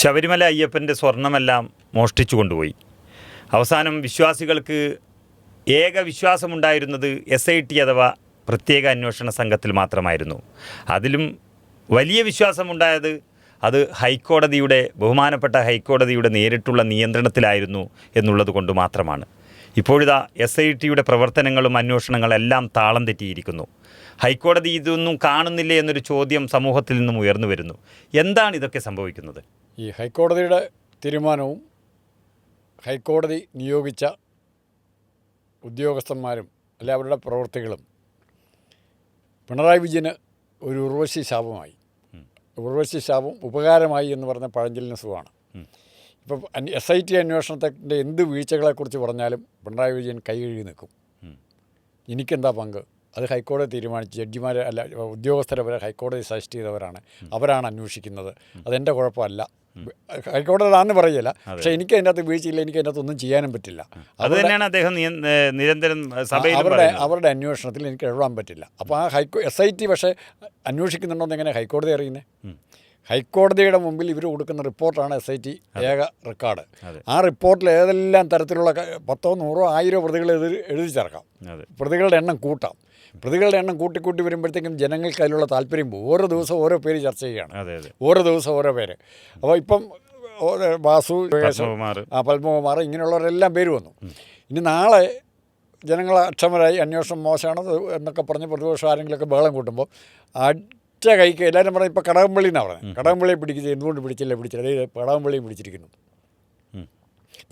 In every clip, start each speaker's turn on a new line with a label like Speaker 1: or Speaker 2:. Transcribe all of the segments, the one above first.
Speaker 1: ശബരിമല അയ്യപ്പൻ്റെ സ്വർണമെല്ലാം മോഷ്ടിച്ചു കൊണ്ടുപോയി. അവസാനം വിശ്വാസികൾക്ക് ഏക വിശ്വാസമുണ്ടായിരുന്നത് SIT അഥവാ പ്രത്യേക അന്വേഷണ സംഘത്തിൽ മാത്രമായിരുന്നു. അതിലും വലിയ വിശ്വാസമുണ്ടായത് അത് ഹൈക്കോടതിയുടെ ബഹുമാനപ്പെട്ട ഹൈക്കോടതിയുടെ നേരിട്ടുള്ള നിയന്ത്രണത്തിലായിരുന്നു എന്നുള്ളത് കൊണ്ട് മാത്രമാണ്. ഇപ്പോഴിതാ SITയുടെ പ്രവർത്തനങ്ങളും അന്വേഷണങ്ങളെല്ലാം താളം തെറ്റിയിരിക്കുന്നു. ഹൈക്കോടതി ഇതൊന്നും കാണുന്നില്ലേ എന്നൊരു ചോദ്യം സമൂഹത്തിൽ നിന്നും ഉയർന്നു വരുന്നു. എന്താണ് ഇതൊക്കെ സംഭവിക്കുന്നത്?
Speaker 2: ഈ ഹൈക്കോടതിയുടെ തീരുമാനവും ഹൈക്കോടതി നിയോഗിച്ച ഉദ്യോഗസ്ഥന്മാരും അല്ല അവരുടെ പ്രവൃത്തികളും പിണറായി വിജയന് ഒരു ഉർവശി ശാപമായി. ഉർവശി ശാപം ഉപകാരമായി എന്ന് പറഞ്ഞ പഴഞ്ചൊല്ലിന് സുഖമാണ്. ഇപ്പം SIT അന്വേഷണത്തിൻ്റെ എന്ത് വീഴ്ചകളെക്കുറിച്ച് പറഞ്ഞാലും പിണറായി വിജയൻ കൈ കഴുകി നിൽക്കും. എനിക്കെന്താ പങ്ക്? അത് ഹൈക്കോടതി തീരുമാനിച്ച് ജഡ്ജിമാരെ അല്ല ഉദ്യോഗസ്ഥരെ വരെ ഹൈക്കോടതി സജസ്റ്റ് ചെയ്തവരാണ്, അവരാണ് അന്വേഷിക്കുന്നത്, അതെൻ്റെ കുഴപ്പമല്ല. ഹൈക്കോടതിയിലാണെന്ന് പറയില്ല, പക്ഷേ എനിക്ക് അതിൻ്റെ അകത്ത് വീഴ്ചയില്ല, എനിക്ക് അതിൻ്റെ അകത്ത് ഒന്നും ചെയ്യാനും പറ്റില്ല.
Speaker 1: അത് തന്നെയാണ് അദ്ദേഹം നിരന്തരം
Speaker 2: അവരുടെ അന്വേഷണത്തിൽ എനിക്ക് ഇടപെടാൻ പറ്റില്ല. അപ്പോൾ ആ SIT പക്ഷേ അന്വേഷിക്കുന്നുണ്ടോയെന്ന് എങ്ങനെ ഹൈക്കോടതി അറിയുന്നത്? ഹൈക്കോടതിയുടെ മുമ്പിൽ ഇവർ കൊടുക്കുന്ന റിപ്പോർട്ടാണ് SIT ഏക റെക്കോർഡ്. ആ റിപ്പോർട്ടിൽ ഏതെല്ലാം തരത്തിലുള്ള 10, 100, 1000 പ്രതികൾ എഴുതി ചേർക്കാം, പ്രതികളുടെ എണ്ണം കൂട്ടാം. പ്രതികളുടെ എണ്ണം കൂട്ടിക്കൂട്ടി വരുമ്പോഴത്തേക്കും ജനങ്ങൾക്ക് അതിലുള്ള താല്പര്യം പോകും. ഓരോ ദിവസം ഓരോ പേര് ചർച്ച ചെയ്യുകയാണ്, ഓരോ ദിവസം ഓരോ പേര്. അപ്പോൾ ഇപ്പം വാസു, പത്മകുമാർ ഇങ്ങനെയുള്ളവരെല്ലാം പേര് വന്നു. ഇനി നാളെ ജനങ്ങൾ അക്ഷമരായി അന്വേഷണം മോശമാണ് എന്നൊക്കെ പറഞ്ഞ് പ്രതിപക്ഷം ആരെങ്കിലുമൊക്കെ ബഹളം കൂട്ടുമ്പോൾ ഒറ്റ കൈക്ക് എല്ലാവരും പറഞ്ഞാൽ ഇപ്പോൾ കടകംപള്ളി എന്നാണ് പറഞ്ഞത്. കടകംപള്ളിയെ പിടിക്കുക, എന്തുകൊണ്ട് പിടിച്ചില്ല, അതേ കടകംപള്ളിയും പിടിച്ചിരിക്കുന്നു.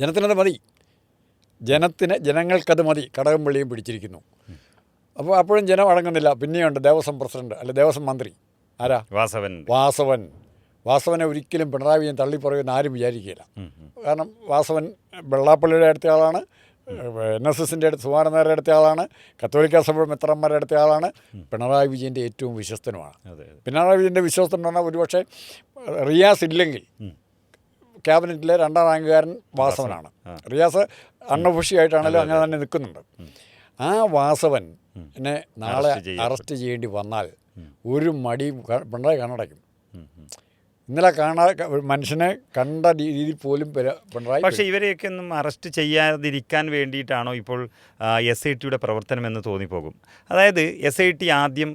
Speaker 2: ജനത്തിനത് മതി, ജനങ്ങൾക്കത് മതി, കടകംപള്ളിയും പിടിച്ചിരിക്കുന്നു. അപ്പോൾ അപ്പോഴും ജനം അടങ്ങുന്നില്ല. പിന്നെയുണ്ട് ദേവസ്വം പ്രസിഡന്റ് അല്ലെ ദേവസ്വം മന്ത്രി ആരാ? വാസവനെ ഒരിക്കലും പിണറായി വിജയൻ തള്ളിപ്പറയുമെന്ന് ആരും വിചാരിക്കുകയില്ല. കാരണം വാസവൻ വെള്ളാപ്പള്ളിയുടെ അടുത്ത ആളാണ്, NSSൻ്റെ അടുത്ത് സുമാരനാരുടെ അടുത്ത ആളാണ്, കത്തോലിക്ക സഭ മെത്രാന്മാരുടെ അടുത്ത ആളാണ്, പിണറായി വിജയൻ്റെ ഏറ്റവും വിശ്വസ്തനുമാണ്. പിണറായി വിജയൻ്റെ വിശ്വസ്തൻ എന്ന് പറഞ്ഞാൽ ഒരുപക്ഷെ റിയാസ് ഇല്ലെങ്കിൽ ക്യാബിനറ്റിലെ 2ാം റാങ്കുകാരൻ വാസവനാണ്. റിയാസ് അൺഒഫീഷ്യലായിട്ടാണല്ലോ അങ്ങനെ തന്നെ നിൽക്കുന്നുണ്ട്. ആ വാസവൻ എന്നെ നാളെ അറസ്റ്റ് ചെയ്യേണ്ടി വന്നാൽ ഒരു മടിയും പിണറായി കണ്ണടയ്ക്കും. ഇന്നലെ മനുഷ്യനെ കണ്ട രീതിയിൽ പോലും പിണറായി.
Speaker 1: പക്ഷേ ഇവരെയൊക്കെ ഒന്നും അറസ്റ്റ് ചെയ്യാതിരിക്കാൻ വേണ്ടിയിട്ടാണോ ഇപ്പോൾ SITയുടെ പ്രവർത്തനമെന്ന് തോന്നിപ്പോകും. അതായത് SIT ആദ്യം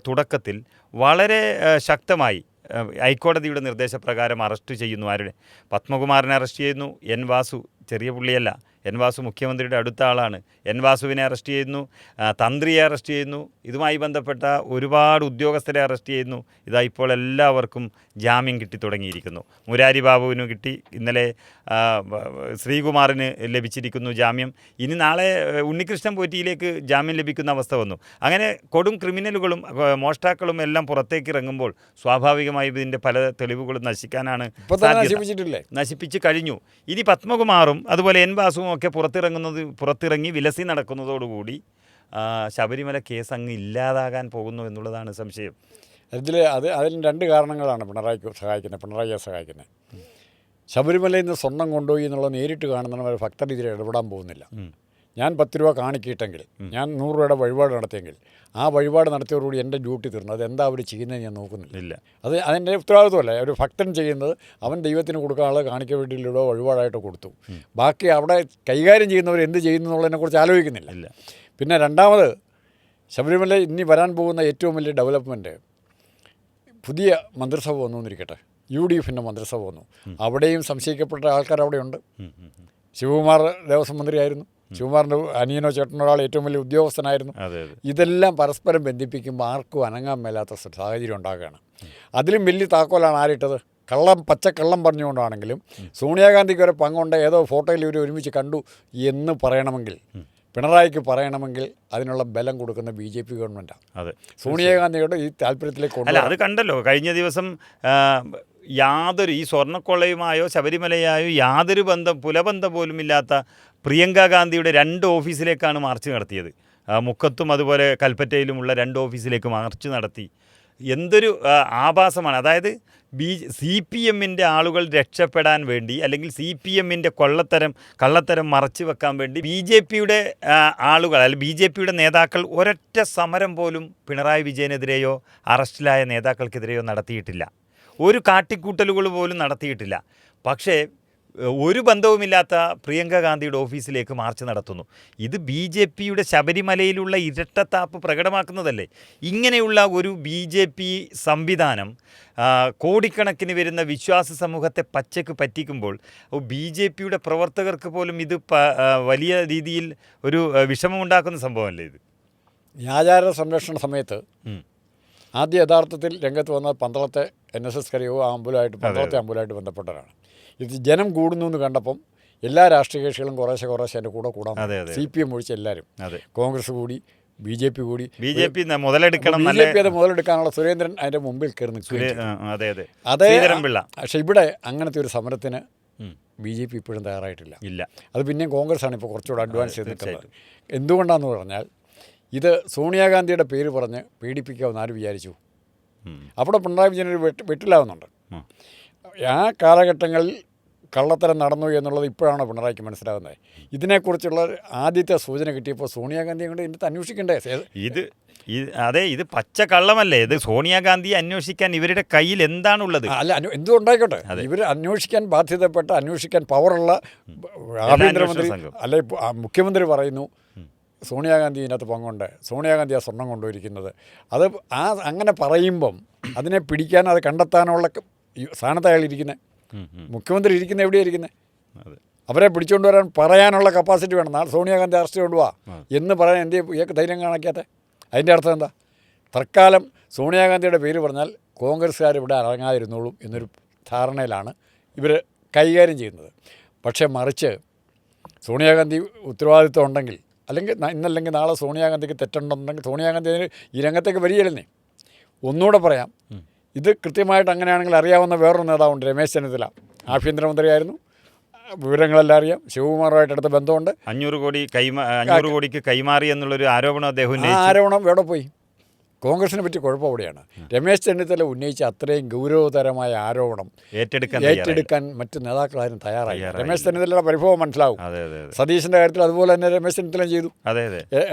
Speaker 1: തുടക്കത്തിൽ വളരെ ശക്തമായി ഹൈക്കോടതിയുടെ നിർദ്ദേശപ്രകാരം അറസ്റ്റ് ചെയ്യുന്നു. ആരുടെ? പത്മകുമാറിനെ അറസ്റ്റ് ചെയ്യുന്നു. വാസു ചെറിയ പുള്ളിയല്ല, വാസു മുഖ്യമന്ത്രിയുടെ അടുത്ത ആളാണ്. വാസുവിനെ അറസ്റ്റ് ചെയ്യുന്നു, തന്ത്രിയെ അറസ്റ്റ് ചെയ്യുന്നു, ഇതുമായി ബന്ധപ്പെട്ട ഒരുപാട് ഉദ്യോഗസ്ഥരെ അറസ്റ്റ് ചെയ്യുന്നു. ഇതാ ഇപ്പോൾ എല്ലാവർക്കും ജാമ്യം കിട്ടി തുടങ്ങിയിരിക്കുന്നു. മുരാരി ബാബുവിന് കിട്ടി, ഇന്നലെ ശ്രീകുമാറിന് ലഭിച്ചിരിക്കുന്നു ജാമ്യം. ഇനി നാളെ ഉണ്ണികൃഷ്ണൻ പോറ്റിയിലേക്ക് ജാമ്യം ലഭിക്കുന്ന അവസ്ഥ വന്നു. അങ്ങനെ കൊടും ക്രിമിനലുകളും മോഷ്ടാക്കളും എല്ലാം പുറത്തേക്ക് ഇറങ്ങുമ്പോൾ സ്വാഭാവികമായും ഇതിൻ്റെ പല തെളിവുകളും നശിക്കാനാണ് നശിപ്പിച്ച് കഴിഞ്ഞു. ഇനി പത്മകുമാറും അതുപോലെ വാസുവും ഒക്കെ പുറത്തിറങ്ങി വിലസി നടക്കുന്നതോടുകൂടി ശബരിമല കേസ് അങ്ങ് ഇല്ലാതാകാൻ പോകുന്നു എന്നുള്ളതാണ് സംശയം.
Speaker 2: അതിന് 2 കാരണങ്ങളാണ് പിണറായിയെ സഹായിക്കുന്നത്. ശബരിമലയിൽ നിന്ന് സ്വർണം കൊണ്ടുപോയി എന്നുള്ളത് നേരിട്ട് കാണുന്നവർ ഭക്തർ ഇതിൽ ഇടപെടാൻ പോകുന്നില്ല. ഞാൻ 10 രൂപ കാണിക്കിയിട്ടെങ്കിൽ, ഞാൻ 100 രൂപയുടെ വഴിപാട് നടത്തിയെങ്കിൽ ആ വഴിപാട് നടത്തിയതോടുകൂടി എൻ്റെ ഡ്യൂട്ടി തീർന്നു. അതെന്താ അവർ ചെയ്യുന്നത് ഞാൻ നോക്കുന്നില്ല. അതെൻ്റെ ഉത്തരവാദിത്വമല്ല. ഒരു ഭക്തൻ ചെയ്യുന്നത് അവൻ ദൈവത്തിന് കൊടുക്കാനുള്ള കാണിക്ക വേണ്ടിയിലൂടെ വഴിപാടായിട്ട് കൊടുത്തു. ബാക്കി അവിടെ കൈകാര്യം ചെയ്യുന്നവർ എന്ത് ചെയ്യുന്നു എന്നുള്ളതിനെക്കുറിച്ച് ആലോചിക്കുന്നില്ല. പിന്നെ രണ്ടാമത്, ശബരിമല ഇനി വരാൻ പോകുന്ന ഏറ്റവും വലിയ ഡെവലപ്മെൻറ്റ്, പുതിയ മന്ത്രിസഭ വന്നു എന്നിരിക്കട്ടെ, UDFൻ്റെ മന്ത്രിസഭ വന്നു. അവിടെയും സംശയിക്കപ്പെട്ട ആൾക്കാർ അവിടെയുണ്ട്. ശിവകുമാർ ദേവസ്വം മന്ത്രിയായിരുന്നു, ശിവകുമാറിൻ്റെ അനിയനോ ചേട്ടനോ ഒരാൾ ഏറ്റവും വലിയ ഉദ്യോഗസ്ഥനായിരുന്നു. ഇതെല്ലാം പരസ്പരം ബന്ധിപ്പിക്കുമ്പോൾ ആർക്കും അനങ്ങാൻ മേലാത്ത സാഹചര്യം ഉണ്ടാകുകയാണ്. അതിലും വലിയ താക്കോലാണ് ആരിട്ടത്? പച്ചക്കള്ളം പറഞ്ഞുകൊണ്ടാണെങ്കിലും സോണിയാഗാന്ധിക്ക് വരെ പങ്കുണ്ട്, ഏതോ ഫോട്ടോയിൽ ഇവർ ഒരുമിച്ച് കണ്ടു എന്ന് പറയണമെങ്കിൽ, പിണറായിക്ക് പറയണമെങ്കിൽ അതിനുള്ള ബലം കൊടുക്കുന്ന BJP ഗവൺമെൻറ്റാണ്. സോണിയാഗാന്ധിയുടെ ഈ താല്പര്യത്തിലേക്ക്
Speaker 1: അത് കണ്ടല്ലോ കഴിഞ്ഞ ദിവസം. യാതൊരു ഈ സ്വർണ്ണക്കൊള്ളയുമായോ ശബരിമലയായോ യാതൊരു പുലബന്ധം പോലും ഇല്ലാത്ത പ്രിയങ്ക ഗാന്ധിയുടെ 2 ഓഫീസിലേക്കാണ് മാർച്ച് നടത്തിയത്. മുക്കത്തും അതുപോലെ കൽപ്പറ്റയിലുമുള്ള 2 ഓഫീസിലേക്ക് മാർച്ച് നടത്തി. എന്തൊരു ആഭാസമാണ്. അതായത് CPMൻ്റെ ആളുകൾ രക്ഷപ്പെടാൻ വേണ്ടി, അല്ലെങ്കിൽ CPMൻ്റെ കള്ളത്തരം മറച്ചു വെക്കാൻ വേണ്ടി BJPയുടെ ആളുകൾ അല്ലെങ്കിൽ BJPയുടെ നേതാക്കൾ ഒരൊറ്റ സമരം പോലും പിണറായി വിജയനെതിരെയോ അറസ്റ്റിലായ നേതാക്കൾക്കെതിരെയോ നടത്തിയിട്ടില്ല. ഒരു കാട്ടിക്കൂട്ടലുകൾ പോലും നടത്തിയിട്ടില്ല. പക്ഷേ ഒരു ബന്ധവുമില്ലാത്ത പ്രിയങ്ക ഗാന്ധിയുടെ ഓഫീസിലേക്ക് മാർച്ച് നടത്തുന്നു. ഇത് BJPയുടെ ശബരിമലയിലുള്ള ഇരട്ടത്താപ്പ് പ്രകടമാക്കുന്നതല്ലേ? ഇങ്ങനെയുള്ള ഒരു BJP സംവിധാനം കോടിക്കണക്കിന് വരുന്ന വിശ്വാസ സമൂഹത്തെ പച്ചക്ക് പറ്റിക്കുമ്പോൾ BJPയുടെ പ്രവർത്തകർക്ക് പോലും ഇത് വലിയ രീതിയിൽ ഒരു വിഷമമുണ്ടാക്കുന്ന സംഭവമല്ലേ ഇത്?
Speaker 2: ഈ ആചാര സംരക്ഷണ സമയത്ത് ആദ്യ യഥാർത്ഥത്തിൽ രംഗത്ത് വന്ന പന്തളത്തെ NSS കരയോഗ അമ്പലമായിട്ട് പന്തളത്തെ അമ്പലമായിട്ട് ബന്ധപ്പെട്ടവരാണ്. ഇത് ജനം കൂടുന്നു എന്ന് കണ്ടപ്പം എല്ലാ രാഷ്ട്രീയ കക്ഷികളും കുറേശ്ശെ എൻ്റെ കൂടെ കൂടാൻ CPM ഒഴിച്ച് എല്ലാവരും, കോൺഗ്രസ് കൂടി, BJP കൂടി,
Speaker 1: BJP മുതലെടുക്കണം,
Speaker 2: BJP അത് മുതലെടുക്കാനുള്ള സുരേന്ദ്രൻ അതിൻ്റെ മുമ്പിൽ കയറി നിൽക്കുകയും അതേ. പക്ഷെ ഇവിടെ അങ്ങനത്തെ ഒരു സമരത്തിന് BJP ഇപ്പോഴും തയ്യാറായിട്ടില്ല. അത് പിന്നെയും കോൺഗ്രസ്സാണ് ഇപ്പോൾ കുറച്ചുകൂടെ അഡ്വാൻസ് ചെയ്ത് നിൽക്കുന്നത്. എന്തുകൊണ്ടാണെന്ന് പറഞ്ഞാൽ ഇത് സോണിയാഗാന്ധിയുടെ പേര് പറഞ്ഞ് പീഡിപ്പിക്കാമെന്ന് ആര് വിചാരിച്ചു? അവിടെ പിണറായി വിജയൻ ഒരു വെട്ടിലാവുന്നുണ്ട്. ആ കാലഘട്ടങ്ങളിൽ കള്ളത്തരം നടന്നു എന്നുള്ളത് ഇപ്പോഴാണ് പിണറായിക്ക് മനസ്സിലാകുന്നത്. ഇതിനെക്കുറിച്ചുള്ള ആദ്യത്തെ സൂചന കിട്ടിയപ്പോൾ സോണിയാഗാന്ധിയെ കൊണ്ട് ഇതിനകത്ത് അന്വേഷിക്കണ്ടേ?
Speaker 1: ഇത് പച്ച കള്ളമല്ലേ? ഇത് സോണിയാഗാന്ധിയെ അന്വേഷിക്കാൻ ഇവരുടെ കയ്യിൽ എന്താണുള്ളത്?
Speaker 2: അല്ല, എന്തുകൊണ്ടായിക്കോട്ടെ, ഇവർ അന്വേഷിക്കാൻ ബാധ്യതപ്പെട്ട, അന്വേഷിക്കാൻ പവറുള്ള ആഭ്യന്തരമന്ത്രി അല്ലെ മുഖ്യമന്ത്രി പറയുന്നു സോണിയാഗാന്ധി ഇതിനകത്ത് പങ്കുണ്ട്, സോണിയാഗാന്ധി ആ സ്വർണം കൊണ്ടുപോയിരിക്കുന്നത്. അത് അങ്ങനെ പറയുമ്പം അതിനെ പിടിക്കാൻ, അത് കണ്ടെത്താനുള്ള സ്ഥാനത്ത് അയാൾ ഇരിക്കുന്നത്. മുഖ്യമന്ത്രി ഇരിക്കുന്നത് എവിടെയാണ് ഇരിക്കുന്നത്? അവരെ പിടിച്ചുകൊണ്ട് വരാൻ പറയാനുള്ള കപ്പാസിറ്റി വേണം. നാളെ സോണിയാഗാന്ധി അറസ്റ്റ് കൊണ്ടുപോവാ എന്ന് പറയാൻ എൻ്റെ ഇയാൾക്ക് ധൈര്യം കാണിക്കാത്ത? അതിൻ്റെ അർത്ഥം എന്താ? തൽക്കാലം സോണിയാഗാന്ധിയുടെ പേര് പറഞ്ഞാൽ കോൺഗ്രസ്സുകാർ ഇവിടെ ഇറങ്ങാതിരുന്നോളും എന്നൊരു ധാരണയിലാണ് ഇവർ കൈകാര്യം ചെയ്യുന്നത്. പക്ഷേ മറിച്ച് സോണിയാഗാന്ധി ഉത്തരവാദിത്വം ഉണ്ടെങ്കിൽ, ഇന്നല്ലെങ്കിൽ നാളെ സോണിയാഗാന്ധിക്ക് തെറ്റുണ്ടെന്നുണ്ടെങ്കിൽ സോണിയാഗാന്ധി അതിന് ഈ രംഗത്തേക്ക് വരികയല്ലേ. ഒന്നുകൂടെ പറയാം, ഇത് കൃത്യമായിട്ട് അങ്ങനെയാണെങ്കിൽ അറിയാവുന്ന വേറൊരു നേതാവുണ്ട്, രമേശ് ചെന്നിത്തല. ആഭ്യന്തരമന്ത്രിയായിരുന്നു, വിവരങ്ങളെല്ലാം അറിയാം. ശിവകുമാറുമായിട്ട് അടുത്ത ബന്ധമുണ്ട്.
Speaker 1: 500 കോടിക്ക് കൈമാറി എന്നുള്ളൊരു ആരോപണം അദ്ദേഹം
Speaker 2: ആരോപണം എവിടെ പോയി? കോൺഗ്രസിനെ പറ്റി കുഴപ്പം അവിടെയാണ്. രമേശ് ചെന്നിത്തല ഉന്നയിച്ച അത്രയും ഗൗരവതരമായ ആരോപണം ഏറ്റെടുക്കാൻ മറ്റ് നേതാക്കളാരും തയ്യാറായി. രമേശ് ചെന്നിത്തലയുടെ പരിഭവം മനസ്സിലാവും. സതീശൻ്റെ കാര്യത്തിൽ അതുപോലെ തന്നെ രമേശ് ചെന്നിത്തല ചെയ്തു.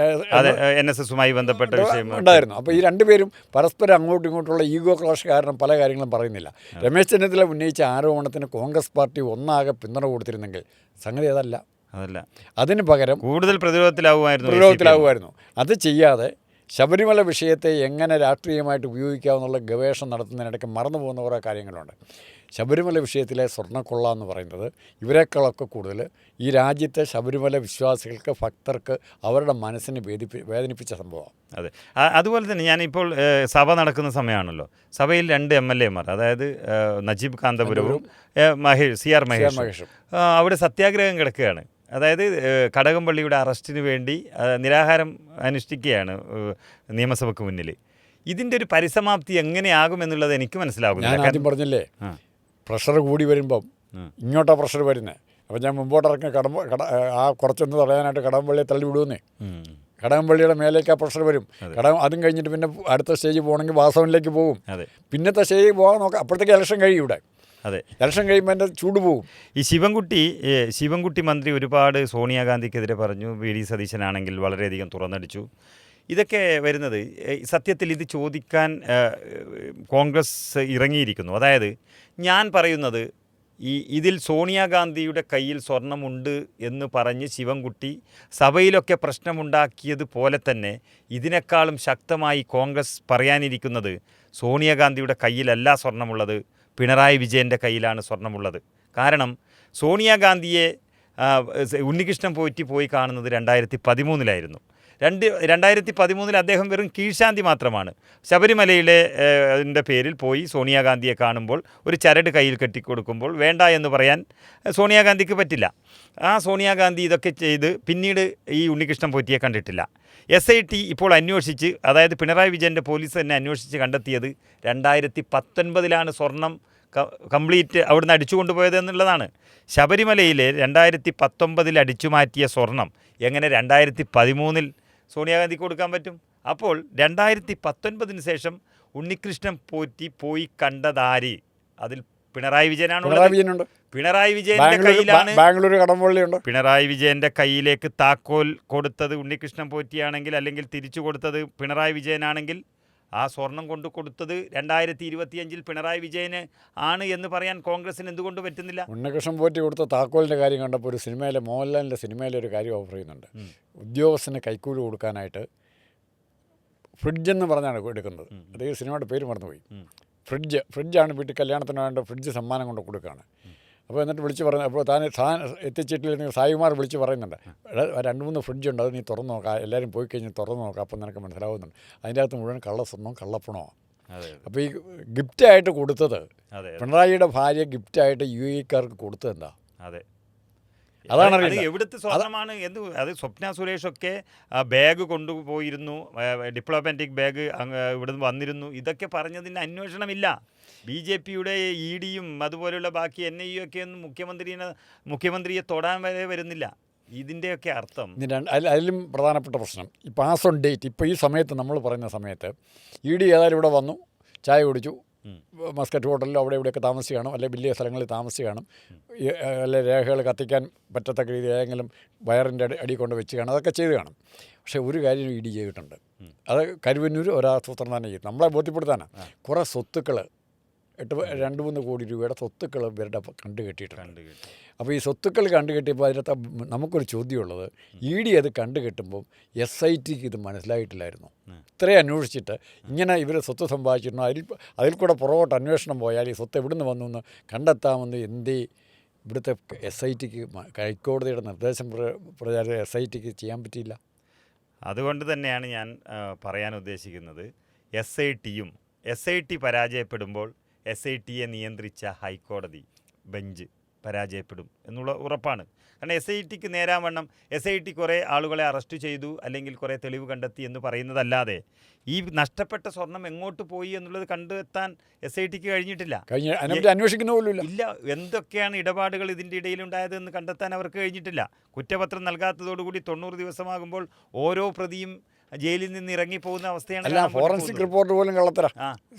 Speaker 1: NSSുമായി ബന്ധപ്പെട്ട വിഷയം
Speaker 2: ഉണ്ടായിരുന്നു. അപ്പോൾ ഈ രണ്ടുപേരും പരസ്പരം അങ്ങോട്ടും ഇങ്ങോട്ടുള്ള ഈഗോ ക്ലാഷ് കാരണം പല കാര്യങ്ങളും പറയുന്നില്ല. രമേശ് ചെന്നിത്തല ഉന്നയിച്ച ആരോപണത്തിന് കോൺഗ്രസ് പാർട്ടി ഒന്നാകെ പിന്തുണ കൊടുത്തിരുന്നെങ്കിൽ സംഗതി അതല്ല. അതിന് പകരം
Speaker 1: കൂടുതൽ പ്രതിരോധത്തിലാവുമായിരുന്നു.
Speaker 2: അത് ചെയ്യാതെ ശബരിമല വിഷയത്തെ എങ്ങനെ രാഷ്ട്രീയമായിട്ട് ഉപയോഗിക്കാമെന്നുള്ള ഗവേഷണം നടത്തുന്നതിനിടയ്ക്ക് മറന്നു പോകുന്ന കുറേ കാര്യങ്ങളുണ്ട്. ശബരിമല വിഷയത്തിലെ സ്വർണ്ണക്കൊള്ള എന്ന് പറയുന്നത് ഇവരെക്കാളൊക്കെ കൂടുതൽ ഈ രാജ്യത്തെ ശബരിമല വിശ്വാസികൾക്ക്, ഭക്തർക്ക് അവരുടെ മനസ്സിനെ വേദനിപ്പിച്ച സംഭവമാണ്.
Speaker 1: അതെ, അതുപോലെ തന്നെ ഞാനിപ്പോൾ സഭ നടക്കുന്ന സമയമാണല്ലോ. സഭയിൽ 2 MLA മാർ, അതായത് നജീബ് കാന്തപുരവും CR മഹേഷും അവിടെ സത്യാഗ്രഹം കിടക്കുകയാണ്. അതായത് കടകംപള്ളിയുടെ അറസ്റ്റിന് വേണ്ടി നിരാഹാരം അനുഷ്ഠിക്കുകയാണ് നിയമസഭയ്ക്ക് മുന്നിൽ. ഇതിൻ്റെ ഒരു പരിസമാപ്തി എങ്ങനെയാകുമെന്നുള്ളത് എനിക്ക് മനസ്സിലാകുന്നു.
Speaker 2: ഞാൻ ആദ്യം പറഞ്ഞില്ലേ, പ്രഷർ കൂടി വരുമ്പം ഇങ്ങോട്ടാണ് പ്രഷർ വരുന്നത്. അപ്പം ഞാൻ മുമ്പോട്ടിറങ്ങി ആ കുറച്ചൊന്ന് തടയാനായിട്ട് കടകംപള്ളിയെ തള്ളി വിടുമെന്നേ. കടകംപള്ളിയുടെ മേലേക്ക് ആ പ്രഷർ വരും. അതും കഴിഞ്ഞിട്ട് പിന്നെ അടുത്ത സ്റ്റേജ് പോകണമെങ്കിൽ വാസവനിലേക്ക് പോകും. പിന്നത്തെ സ്റ്റേജിൽ പോകാൻ നോക്കാം. അപ്പോഴത്തേക്ക് ഇലക്ഷൻ കഴിയും. ഇവിടെ ഇലക്ഷൻ കഴിയുമ്പോൾ എൻ്റെ ചൂട് പോകും.
Speaker 1: ഈ ശിവൻകുട്ടി മന്ത്രി ഒരുപാട് സോണിയാഗാന്ധിക്കെതിരെ പറഞ്ഞു. VD സതീശനാണെങ്കിൽ വളരെയധികം തുറന്നടിച്ചു. ഇതൊക്കെ വരുന്നത് സത്യത്തിൽ ഇത് ചോദിക്കാൻ കോൺഗ്രസ് ഇറങ്ങിയിരിക്കുന്നു. അതായത് ഞാൻ പറയുന്നത് ഇതിൽ സോണിയാഗാന്ധിയുടെ കയ്യിൽ സ്വർണമുണ്ട് എന്ന് പറഞ്ഞ് ശിവൻകുട്ടി സഭയിലൊക്കെ പ്രശ്നമുണ്ടാക്കിയതുപോലെ തന്നെ ഇതിനേക്കാളും ശക്തമായി കോൺഗ്രസ് പറയാനിരിക്കുന്നത് സോണിയാഗാന്ധിയുടെ കയ്യിലല്ല സ്വർണമുള്ളത്, പിണറായി വിജയൻ്റെ കയ്യിലാണ് സ്വർണമുള്ളത്. കാരണം സോണിയാഗാന്ധിയെ ഉണ്ണികൃഷ്ണൻ പോയി കാണുന്നത് 2013 2013 അദ്ദേഹം വെറും കീഴ്ശാന്തി മാത്രമാണ്. ശബരിമലയിലെ പേരിൽ പോയി സോണിയാഗാന്ധിയെ കാണുമ്പോൾ ഒരു ചരട് കയ്യിൽ കെട്ടിക്കൊടുക്കുമ്പോൾ വേണ്ട എന്ന് പറയാൻ സോണിയാഗാന്ധിക്ക് പറ്റില്ല. ആ സോണിയാഗാന്ധി ഇതൊക്കെ ചെയ്ത് പിന്നീട് ഈ ഉണ്ണികൃഷ്ണൻ പോറ്റിയെ കണ്ടിട്ടില്ല. SIT ഇപ്പോൾ അന്വേഷിച്ച്, അതായത് പിണറായി വിജയൻ്റെ പോലീസ് തന്നെ അന്വേഷിച്ച് കണ്ടെത്തിയത് 2019 സ്വർണം കംപ്ലീറ്റ് അവിടുന്ന് അടിച്ചു കൊണ്ടുപോയത് എന്നുള്ളതാണ്. ശബരിമലയിലെ 2019 അടിച്ചു മാറ്റിയ സ്വർണം എങ്ങനെ 2013 സോണിയാഗാന്ധിക്ക് കൊടുക്കാൻ പറ്റും? അപ്പോൾ 2019 ശേഷം ഉണ്ണികൃഷ്ണൻ പോയി കണ്ടതാര്? അതിൽ പിണറായി വിജയനാണ്. പിണറായി വിജയൻ്റെ കയ്യിലാണ്.
Speaker 2: ബാംഗ്ലൂർ കടമ്പള്ളിയുണ്ട്.
Speaker 1: പിണറായി വിജയൻ്റെ കയ്യിലേക്ക് താക്കോൽ കൊടുത്തത് ഉണ്ണികൃഷ്ണൻ പോറ്റിയാണെങ്കിൽ, അല്ലെങ്കിൽ തിരിച്ചു കൊടുത്തത് പിണറായി വിജയനാണെങ്കിൽ ആ സ്വർണം കൊണ്ട് കൊടുത്തത് 2025 പിണറായി വിജയന് ആണ് എന്ന് പറയാൻ കോൺഗ്രസിന് എന്തുകൊണ്ട് പറ്റുന്നില്ല?
Speaker 2: ഉണ്ണികൃഷ്ണൻ പോറ്റി കൊടുത്ത താക്കോലിൻ്റെ കാര്യം കണ്ടപ്പോൾ ഒരു സിനിമയിലെ മോഹൻലാലിൻ്റെ സിനിമയിലെ ഒരു കാര്യം ഓഫർ ചെയ്യുന്നുണ്ട്. ഉദ്യോഗസ്ഥന് കൈക്കൂലി കൊടുക്കാനായിട്ട് ഫ്രിഡ്ജെന്ന് പറഞ്ഞാണ് എടുക്കുന്നത്. അത് ഈ സിനിമയുടെ പേര് മറന്നുപോയി. ഫ്രിഡ്ജാണ് വീട്ടിൽ കല്യാണത്തിന് വേണ്ട ഫ്രിഡ്ജ് സമ്മാനം കൊണ്ട് കൊടുക്കുകയാണ്. അപ്പോൾ എന്നിട്ട് വിളിച്ച് പറഞ്ഞു, അപ്പോൾ താൻ എത്തിച്ചിട്ടില്ലെങ്കിൽ സായിമാർ വിളിച്ച് പറയുന്നുണ്ട്, 2-3 ഫ്രിഡ്ജുണ്ട്, അത് നീ തുറന്നു നോക്കാം, എല്ലാവരും പോയി കഴിഞ്ഞ് തുറന്നു നോക്കാം, അപ്പം നിനക്ക് മനസ്സിലാവുന്നുണ്ട്. അതിൻ്റെ അകത്ത് മുഴുവൻ കള്ളസ്വർണ്ണവും കള്ളപ്പണമോ. അപ്പോൾ ഈ ഗിഫ്റ്റായിട്ട് കൊടുത്തത്, പിണറായിയുടെ ഭാര്യ ഗിഫ്റ്റായിട്ട് UAE-ക്കാർക്ക് കൊടുത്തത് എന്താ?
Speaker 1: അതെ,
Speaker 2: അതാണ്
Speaker 1: അത് എവിടുത്തെ സ്വർണ്ണമാണ് എന്ന്. അത് സ്വപ്ന സുരേഷൊക്കെ ബാഗ് കൊണ്ടുപോയിരുന്നു, ഡിപ്ലോമാറ്റിക് ബാഗ് ഇവിടുന്ന് വന്നിരുന്നു. ഇതൊക്കെ പറഞ്ഞതിന് അന്വേഷണമില്ല. BJP-യുടെ ED-യും അതുപോലെയുള്ള ബാക്കി NIA ഒക്കെ ഒന്നും മുഖ്യമന്ത്രിയെ തൊടാൻ വരെ വരുന്നില്ല. ഇതിൻ്റെയൊക്കെ അർത്ഥം
Speaker 2: അതിലും പ്രധാനപ്പെട്ട പ്രശ്നം ഈ പാസ് ഓൺ ഡേറ്റ്. ഇപ്പോൾ ഈ സമയത്ത് നമ്മൾ പറയുന്ന സമയത്ത് ED ഏതായാലും ഇവിടെ വന്നു, ചായ കുടിച്ചു, മസ്കറ്റ് ഹോട്ടലിൽ അവിടെ ഇവിടെയൊക്കെ താമസിച്ച് കാണും, അല്ലെങ്കിൽ വലിയ സ്ഥലങ്ങളിൽ താമസിച്ച് കാണും, അല്ലെ രേഖകൾ കത്തിക്കാൻ പറ്റത്തക്ക രീതിയിൽ ഏതെങ്കിലും വയറിൻ്റെ അടി കൊണ്ട് വെച്ച് കാണും, അതൊക്കെ ചെയ്ത് കാണും. പക്ഷേ ഒരു കാര്യം ED ചെയ്തിട്ടുണ്ട്. അത് കരുവന്നൂർ ഒരാസൂത്രണം തന്നെ ചെയ്യും. നമ്മളെ ബോധ്യപ്പെടുത്താനാണ്. കുറേ സ്വത്തുക്കൾ 2-3 കോടി രൂപയുടെ സ്വത്തുക്കൾ ഇവരുടെ കണ്ടുകെട്ടിയിട്ടുണ്ട്. അപ്പോൾ ഈ സ്വത്തുക്കൾ കണ്ടുകെട്ടിയപ്പോൾ അതിനകത്ത് നമുക്കൊരു ചോദ്യമുള്ളത്, ED അത് കണ്ടുകെട്ടുമ്പോൾ SITക്ക് ഇത് മനസ്സിലായിട്ടില്ലായിരുന്നു. ഇത്രയും അന്വേഷിച്ചിട്ട് ഇങ്ങനെ ഇവർ സ്വത്ത് സമ്പാദിച്ചിരുന്നു, അതിൽ കൂടെ പുറകോട്ട് അന്വേഷണം പോയാൽ ഈ സ്വത്ത് എവിടെ നിന്ന് വന്നു എന്ന് കണ്ടെത്താമെന്ന് എന്തേ ഇവിടുത്തെ SITക്ക് ഹൈക്കോടതിയുടെ നിർദ്ദേശം പ്രകാരം SITക്ക് ചെയ്യാൻ പറ്റിയില്ല?
Speaker 1: അതുകൊണ്ട് തന്നെയാണ് ഞാൻ പറയാൻ ഉദ്ദേശിക്കുന്നത്, SIT പരാജയപ്പെടുമ്പോൾ SITയെ നിയന്ത്രിച്ച ഹൈക്കോടതി ബെഞ്ച് പരാജയപ്പെടും എന്നുള്ള ഉറപ്പാണ്. കാരണം SITക്ക് നേരാവണ്ണം SIT കുറേ ആളുകളെ അറസ്റ്റ് ചെയ്തു, അല്ലെങ്കിൽ കുറേ തെളിവ് കണ്ടെത്തി എന്ന് പറയുന്നതല്ലാതെ ഈ നഷ്ടപ്പെട്ട സ്വർണം എങ്ങോട്ട് പോയി എന്നുള്ളത് കണ്ടെത്താൻ SITക്ക് കഴിഞ്ഞിട്ടില്ല.
Speaker 2: അന്വേഷിക്കുന്ന പോലും
Speaker 1: ഇല്ല. എന്തൊക്കെയാണ് ഇടപാടുകൾ ഇതിൻ്റെ ഇടയിലുണ്ടായതെന്ന് കണ്ടെത്താൻ അവർക്ക് കഴിഞ്ഞിട്ടില്ല. കുറ്റപത്രം നൽകാത്തതോടുകൂടി 90 ദിവസമാകുമ്പോൾ ഓരോ പ്രതിയും ജയിലിൽ നിന്ന് ഇറങ്ങിപ്പോകുന്ന അവസ്ഥയാണ്.
Speaker 2: അല്ല, ഫോറൻസിക് റിപ്പോർട്ട് പോലും കള്ളത്തര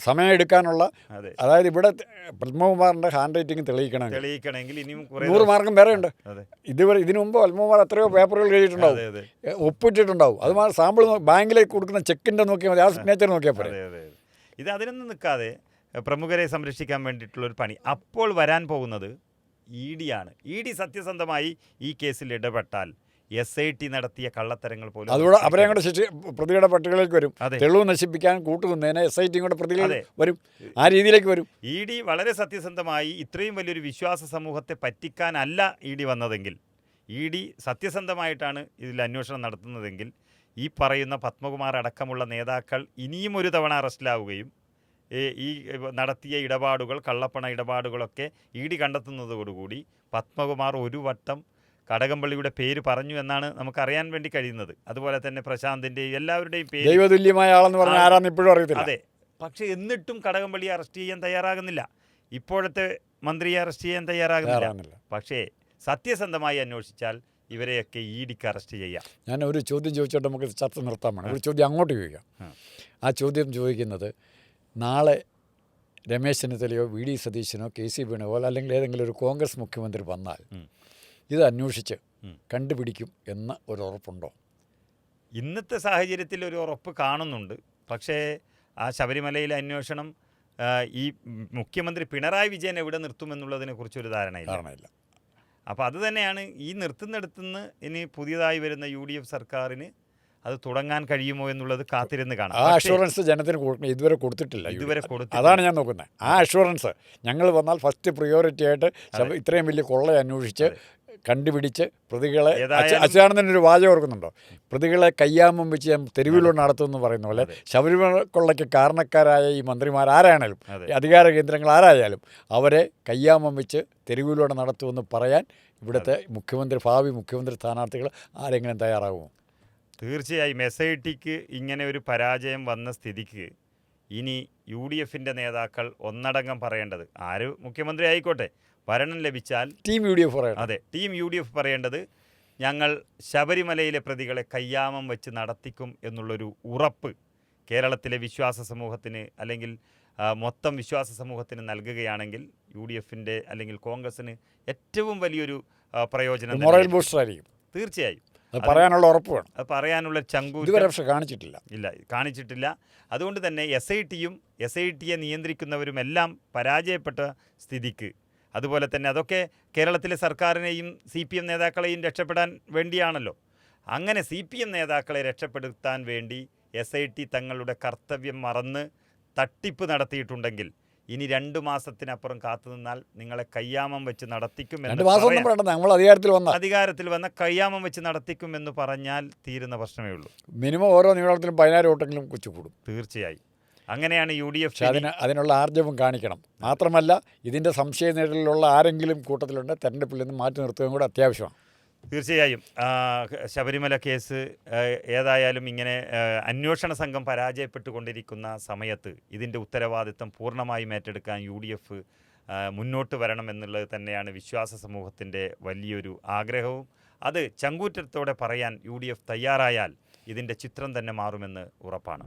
Speaker 2: സമയം എടുക്കാനുള്ള. അതായത് ഇവിടെ പത്മകുമാറിന്റെ ഹാൻഡ് റൈറ്റിംഗ് തെളിയിക്കണമെങ്കിൽ ഇനിയും 100 മാർക്കും വേറെ ഉണ്ട്. ഇതിനു മുമ്പ് പത്മകുമാർ എത്രയോ പേപ്പറുകൾ എഴുതിയിട്ടുണ്ടാവും, ഒപ്പിട്ടിട്ടുണ്ടാവും. അത് സാമ്പിൾ ബാങ്കിലേക്ക് കൊടുക്കുന്ന ചെക്കിൻ്റെ നോക്കിയാൽ മതി, ആ സിഗ്നേച്ചർ നോക്കിയാൽ പോരെ.
Speaker 1: ഇത് അതിനൊന്നും നിൽക്കാതെ പ്രമുഖരെ സംരക്ഷിക്കാൻ വേണ്ടിയിട്ടുള്ളൊരു പണി. അപ്പോൾ വരാൻ പോകുന്നത് ED ആണ്. ED സത്യസന്ധമായി ഈ കേസിൽ ഇടപെട്ടാൽ SIT നടത്തിയ കള്ളത്തരങ്ങൾ പോലും
Speaker 2: അതുകൂടെ അവരെ കൂടെ പ്രതികളുടെ പട്ടികയിലേക്ക് വരും. തെളിവ് നശിപ്പിക്കാൻ കൂട്ടുനിന്നതിന് SIT കൂടെ പ്രതികൾ വരും, ആ രീതിയിലേക്ക് വരും.
Speaker 1: ED വളരെ സത്യസന്ധമായി ഇത്രയും വലിയൊരു വിശ്വാസ സമൂഹത്തെ പറ്റിക്കാനല്ല ED വന്നതെങ്കിൽ, ED സത്യസന്ധമായിട്ടാണ് ഇതിൽ അന്വേഷണം നടത്തുന്നതെങ്കിൽ, ഈ പറയുന്ന പത്മകുമാർ അടക്കമുള്ള നേതാക്കൾ ഇനിയും ഒരു തവണ അറസ്റ്റിലാവുകയും ഈ നടത്തിയ ഇടപാടുകൾ, കള്ളപ്പണ ഇടപാടുകളൊക്കെ ED കണ്ടെത്തുന്നതോടുകൂടി പത്മകുമാർ ഒരു വട്ടം കടകംപള്ളിയുടെ പേര് പറഞ്ഞു എന്നാണ് നമുക്കറിയാൻ വേണ്ടി കഴിയുന്നത്. അതുപോലെ തന്നെ പ്രശാന്തിൻ്റെയും എല്ലാവരുടെയും പേര്
Speaker 2: ദൈവതുല്യമായ ആളെന്ന് പറഞ്ഞാൽ ആരാന്ന് ഇപ്പോഴും അറിയത്തില്ല.
Speaker 1: അതെ, പക്ഷേ എന്നിട്ടും കടകംപള്ളിയെ അറസ്റ്റ് ചെയ്യാൻ തയ്യാറാകുന്നില്ല, ഇപ്പോഴത്തെ മന്ത്രിയെ അറസ്റ്റ് ചെയ്യാൻ തയ്യാറാകുന്നില്ല. പക്ഷേ സത്യസന്ധമായി അന്വേഷിച്ചാൽ ഇവരെയൊക്കെ EDക്ക് അറസ്റ്റ് ചെയ്യാം.
Speaker 2: ഞാൻ ഒരു ചോദ്യം ചോദിച്ചോട്ട് നമുക്ക് ചർച്ച നിർത്താൻ വേണം. ഒരു ചോദ്യം അങ്ങോട്ട് ചോദിക്കാം. ആ ചോദ്യം ചോദിക്കുന്നത്, നാളെ രമേശ് ചെന്നിത്തലയോ VD സതീശനോ KC വേണുഗോപാൽ അല്ലെങ്കിൽ ഏതെങ്കിലും ഒരു കോൺഗ്രസ് മുഖ്യമന്ത്രി വന്നാൽ ഇത് അന്വേഷിച്ച് കണ്ടുപിടിക്കും എന്ന ഒരു ഉറപ്പുണ്ടോ?
Speaker 1: ഇന്നത്തെ സാഹചര്യത്തിൽ ഒരു ഉറപ്പ് കാണുന്നുണ്ട്. പക്ഷേ ആ ശബരിമലയിലെ അന്വേഷണം ഈ മുഖ്യമന്ത്രി പിണറായി വിജയൻ എവിടെ നിർത്തുമെന്നുള്ളതിനെക്കുറിച്ചൊരു ധാരണയില്ല. അപ്പോൾ അത് തന്നെയാണ് ഈ നിർത്തുന്നിടത്തുനിന്ന് ഇനി പുതിയതായി വരുന്ന UDF സർക്കാരിന് അത് തുടങ്ങാൻ കഴിയുമോ എന്നുള്ളത് കാത്തിരുന്ന് കാണാം.
Speaker 2: ആ അഷുറൻസ് ജനത്തിന് ഇതുവരെ കൊടുത്തിട്ടില്ല. അതാണ് ഞാൻ നോക്കുന്നത്. ആ അഷുറൻസ് ഞങ്ങൾ വന്നാൽ ഫസ്റ്റ് പ്രിയോറിറ്റി ആയിട്ട് ഇത്രയും വലിയ കൊള്ള അന്വേഷിച്ച് കണ്ടുപിടിച്ച് പ്രതികളെ, അച്യുതാനന്ദൻ്റെ ഒരു വാചകം ഓർക്കുന്നുണ്ടോ, പ്രതികളെ കയ്യാമം വെച്ച് ഞാൻ തെരുവിലൂടെ നടത്തുമെന്ന് പറയുന്ന പോലെ ശബരിമല കൊള്ളയ്ക്ക് കാരണക്കാരായ ഈ മന്ത്രിമാരാരായാലും അധികാര കേന്ദ്രങ്ങൾ ആരായാലും അവരെ കയ്യാമം വെച്ച് തെരുവിലൂടെ നടത്തുമെന്ന് പറയാൻ ഇവിടുത്തെ ഭാവി മുഖ്യമന്ത്രി സ്ഥാനാർത്ഥികൾ ആരെങ്കിലും തയ്യാറാകുമോ?
Speaker 1: തീർച്ചയായും SITക്ക് ഇങ്ങനെ ഒരു പരാജയം വന്ന സ്ഥിതിക്ക് ഇനി UDFൻ്റെ നേതാക്കൾ ഒന്നടങ്കം പറയേണ്ടത്, ആര് മുഖ്യമന്ത്രി ആയിക്കോട്ടെ, ഭരണം ലഭിച്ചാൽ
Speaker 2: ടീം UDF
Speaker 1: ടീം UDF പറയേണ്ടത്, ഞങ്ങൾ ശബരിമലയിലെ പ്രതികളെ കയ്യാമം വെച്ച് നടത്തിക്കും എന്നുള്ളൊരു ഉറപ്പ് കേരളത്തിലെ വിശ്വാസ സമൂഹത്തിന് അല്ലെങ്കിൽ മൊത്തം വിശ്വാസ സമൂഹത്തിന് നൽകുകയാണെങ്കിൽ UDFൻ്റെ അല്ലെങ്കിൽ കോൺഗ്രസ്സിന് ഏറ്റവും വലിയൊരു പ്രയോജനം,
Speaker 2: മോറൽ ബൂസ്റ്റർ ആയിരിക്കും
Speaker 1: തീർച്ചയായും.
Speaker 2: അത് പറയാനുള്ള ഉറപ്പ് വേണം.
Speaker 1: അത് പറയാനുള്ള
Speaker 2: ഇതുവരെ പക്ഷെ കാണിച്ചിട്ടില്ല.
Speaker 1: ഇല്ല, കാണിച്ചിട്ടില്ല. അതുകൊണ്ട് തന്നെ SITയെ നിയന്ത്രിക്കുന്നവരുമെല്ലാം പരാജയപ്പെട്ട സ്ഥിതിക്ക്, അതുപോലെ തന്നെ അതൊക്കെ കേരളത്തിലെ സർക്കാരിനെയും CPM നേതാക്കളെയും രക്ഷപ്പെടാൻ വേണ്ടിയാണല്ലോ. അങ്ങനെ CPM നേതാക്കളെ രക്ഷപ്പെടുത്താൻ വേണ്ടി SIT തങ്ങളുടെ കർത്തവ്യം മറന്ന് തട്ടിപ്പ് നടത്തിയിട്ടുണ്ടെങ്കിൽ ഇനി 2 മാസത്തിനപ്പുറം കാത്തുനിന്നാൽ നിങ്ങളെ കയ്യാമം വെച്ച് നടത്തിക്കുമെന്ന്
Speaker 2: 2 മാസമൊന്നും പറയണ്ട, ഞങ്ങൾ
Speaker 1: അധികാരത്തിൽ വന്ന കയ്യാമം വെച്ച് നടത്തിക്കുമെന്ന് പറഞ്ഞാൽ തീരുന്ന പ്രശ്നമേ ഉള്ളൂ.
Speaker 2: മിനിമം ഓരോ നിയമത്തിലും 10,000 വോട്ടെങ്കിലും കൂടും.
Speaker 1: തീർച്ചയായും അങ്ങനെയാണ് UDF.
Speaker 2: അതിനുള്ള ആർജവം കാണിക്കണം. മാത്രമല്ല ഇതിൻ്റെ സംശയ നിഴലിലുള്ള ആരെങ്കിലും കൂട്ടത്തിലുണ്ട് തെരഞ്ഞെടുപ്പിൽ നിന്ന് മാറ്റി നിർത്തുകയും കൂടെ അത്യാവശ്യമാണ്.
Speaker 1: തീർച്ചയായും ശബരിമല കേസ് ഏതായാലും ഇങ്ങനെ അന്വേഷണ സംഘം പരാജയപ്പെട്ടുകൊണ്ടിരിക്കുന്ന സമയത്ത് ഇതിൻ്റെ ഉത്തരവാദിത്തം പൂർണ്ണമായും ഏറ്റെടുക്കാൻ UDF മുന്നോട്ട് വരണമെന്നുള്ളത് തന്നെയാണ് വിശ്വാസ സമൂഹത്തിൻ്റെ വലിയൊരു ആഗ്രഹവും. അത് ചങ്കൂറ്റത്തോടെ പറയാൻ UDF തയ്യാറായാൽ ഇതിൻ്റെ ചിത്രം തന്നെ മാറുമെന്ന് ഉറപ്പാണ്.